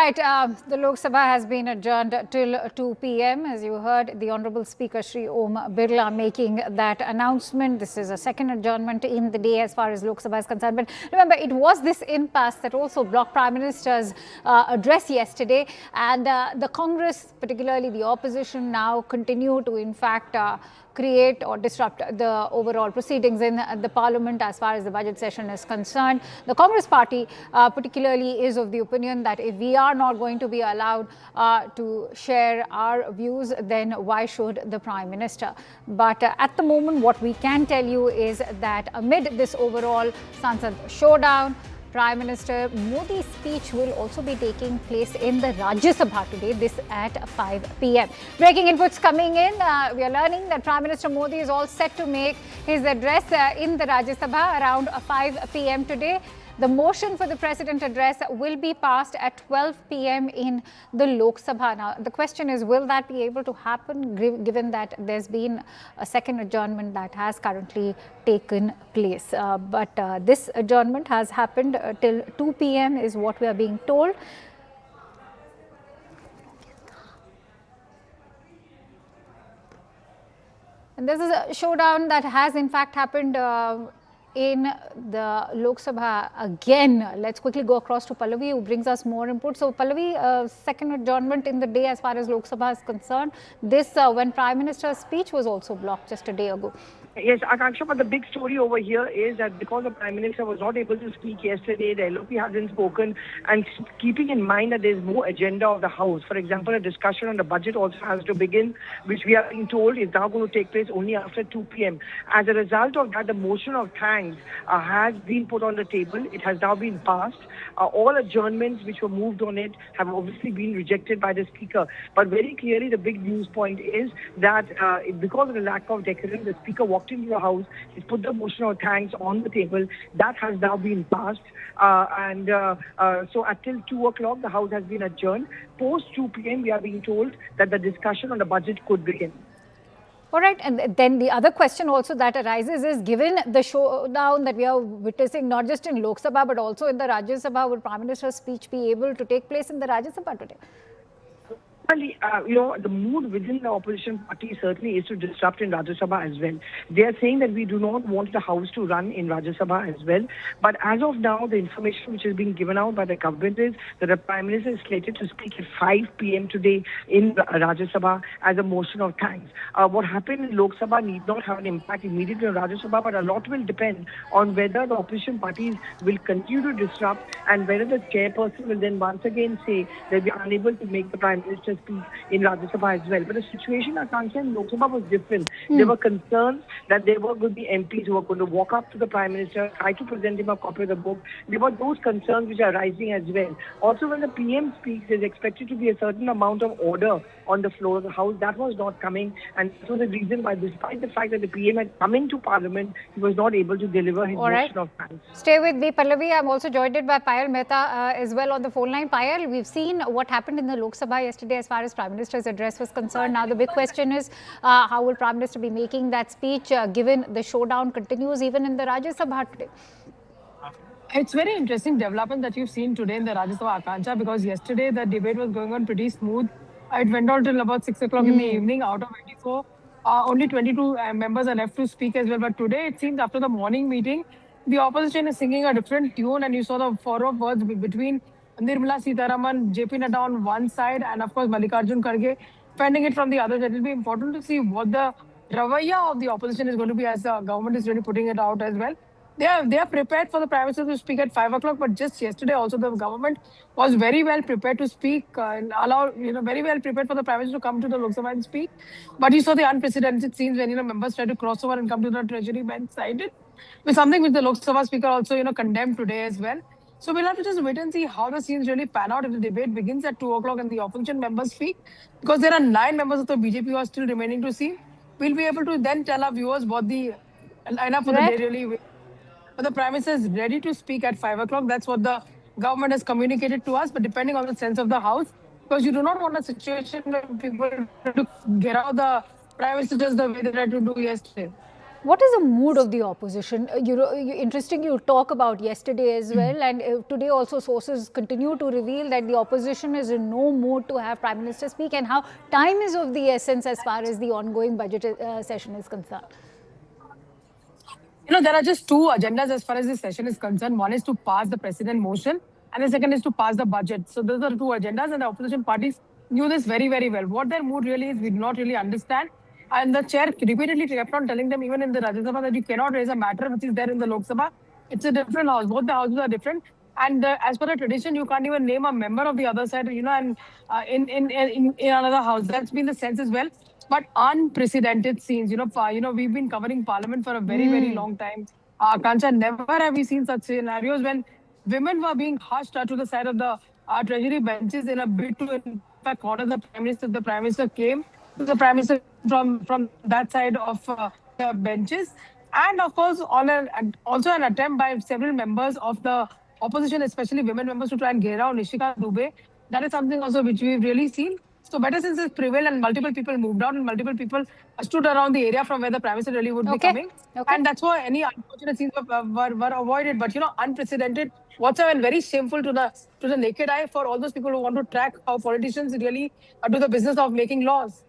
right, the Lok Sabha has been adjourned till 2 p.m. As you heard, the Honorable Speaker Shri Om Birla making that announcement. This is a second adjournment in the day as far as Lok Sabha is concerned. But remember, it was this impasse that also blocked Prime Minister's address yesterday. And the Congress, particularly the opposition, now continue to, in fact, create or disrupt the overall proceedings in the parliament as far as the budget session is concerned. The Congress party particularly is of the opinion that if we are not going to be allowed to share our views, then why should the Prime Minister? But at the moment, what we can tell you is that amid this overall Sansad showdown, Prime Minister Modi's speech will also be taking place in the Rajya Sabha today, this at 5 p.m. Breaking inputs coming in. We are learning that Prime Minister Modi is all set to make his address in the Rajya Sabha around 5 p.m. today. The motion for the President address will be passed at 12 p.m. in the Lok Sabha. Now, the question is, will that be able to happen given that there's been a second adjournment that has currently taken place? But this adjournment has happened till 2 p.m. is what we are being told. And this is a showdown that has in fact happened in the Lok Sabha again. Let's quickly go across to Pallavi, who brings us more input. So Pallavi, second adjournment in the day as far as Lok Sabha is concerned. This when Prime Minister's speech was also blocked just a day ago. Yes, Akanksha, but the big story over here is that because the Prime Minister was not able to speak yesterday, the LOP hasn't spoken, and keeping in mind that there's no agenda of the House. For example, a discussion on the budget also has to begin, which we are being told is now going to take place only after 2 p.m. As a result of that, the motion of thanks has been put on the table. It has now been passed. All adjournments which were moved on it have obviously been rejected by the Speaker. But very clearly, the big news point is that because of the lack of decorum, the Speaker walked into the House, he's put the motion of thanks on the table. That has now been passed. So until 2 o'clock, the House has been adjourned. Post 2 p.m., we are being told that the discussion on the budget could begin. All right, and then the other question also that arises is, given the showdown that we are witnessing not just in Lok Sabha but also in the Rajya Sabha, would Prime Minister's speech be able to take place in the Rajya Sabha today? Well, the mood within the opposition party certainly is to disrupt in Rajya Sabha as well. They are saying that we do not want the House to run in Rajya Sabha as well. But as of now, the information which is being given out by the government is that the Prime Minister is slated to speak at 5 p.m. today in Rajya Sabha as a motion of thanks. What happened in Lok Sabha need not have an impact immediately on Rajya Sabha, but a lot will depend on whether the opposition parties will continue to disrupt and whether the chairperson will then once again say that we are unable to make the Prime Minister speak in Rajya Sabha as well. But the situation, Akanksha, in Lok Sabha was different. There were concerns that there were going to be MPs who were going to walk up to the Prime Minister, try to present him a copy of the book. There were those concerns which are rising as well. Also, when the PM speaks, there's expected to be a certain amount of order on the floor of the House. That was not coming, and that was the reason why, despite the fact that the PM had come into Parliament, he was not able to deliver his motion of thanks. Stay with me, Pallavi. I'm also joined by Payal Mehta as well on the phone line. Payal, we've seen what happened in the Lok Sabha yesterday as far as Prime Minister's address was concerned. Now, the big question is, how will Prime Minister be making that speech given the showdown continues even in the Rajya Sabha today? It's very interesting development that you've seen today in the Rajya Sabha, Akanksha, because yesterday the debate was going on pretty smooth. It went on till about 6 o'clock in the evening. Out of 84, only 22 members are left to speak as well. But today, it seems after the morning meeting, the opposition is singing a different tune, and you saw the four of words between Nirmala Sitharaman, JP Nadda on one side, and of course Mallikarjun Kharge defending it from the other. It will be important to see what the ravaya of the opposition is going to be as the government is really putting it out as well. They are prepared for the Prime Minister to speak at 5 o'clock, but just yesterday also the government was very well prepared to speak and very well prepared for the Prime Minister to come to the Lok Sabha and speak. But you saw the unprecedented scenes when members tried to cross over and come to the Treasury bench side. With something which the Lok Sabha Speaker also condemned today as well. So we'll have to just wait and see how the scenes really pan out if the debate begins at 2 o'clock and the opposition members speak. Because there are 9 members of the BJP who are still remaining to see. We'll be able to then tell our viewers what the lineup for the day really will. But the Prime Minister is ready to speak at 5 o'clock. That's what the government has communicated to us. But depending on the sense of the House, because you do not want a situation where people to get out the Prime Minister just the way they tried to do yesterday. What is the mood of the opposition? Interesting you talk about yesterday as well, and today also sources continue to reveal that the opposition is in no mood to have Prime Minister speak, and how time is of the essence as far as the ongoing budget session is concerned. There are just two agendas as far as this session is concerned. One is to pass the president motion, and the second is to pass the budget. So those are the two agendas, and the opposition parties knew this very, very well. What their mood really is, we do not really understand. And the chair repeatedly kept on telling them, even in the Rajya Sabha, that you cannot raise a matter which is there in the Lok Sabha. It's a different house. Both the houses are different. And as per the tradition, you can't even name a member of the other side, and in another house. That's been the sense as well. But unprecedented scenes, we've been covering Parliament for a very, very long time. Kancha, never have we seen such scenarios when women were being hushed to the side of the treasury benches in a bid to, in fact, corner the Prime Minister. The Prime Minister came to the Prime Minister from that side of the benches. And of course, also an attempt by several members of the opposition, especially women members, to try and get out Nishika Dubey. That is something also which we've really seen. So better since it prevailed and multiple people moved out and multiple people stood around the area from where the Prime Minister really would be coming. And that's why any unfortunate scenes were avoided. But, unprecedented whatsoever, and very shameful to the naked eye for all those people who want to track how politicians really do the business of making laws.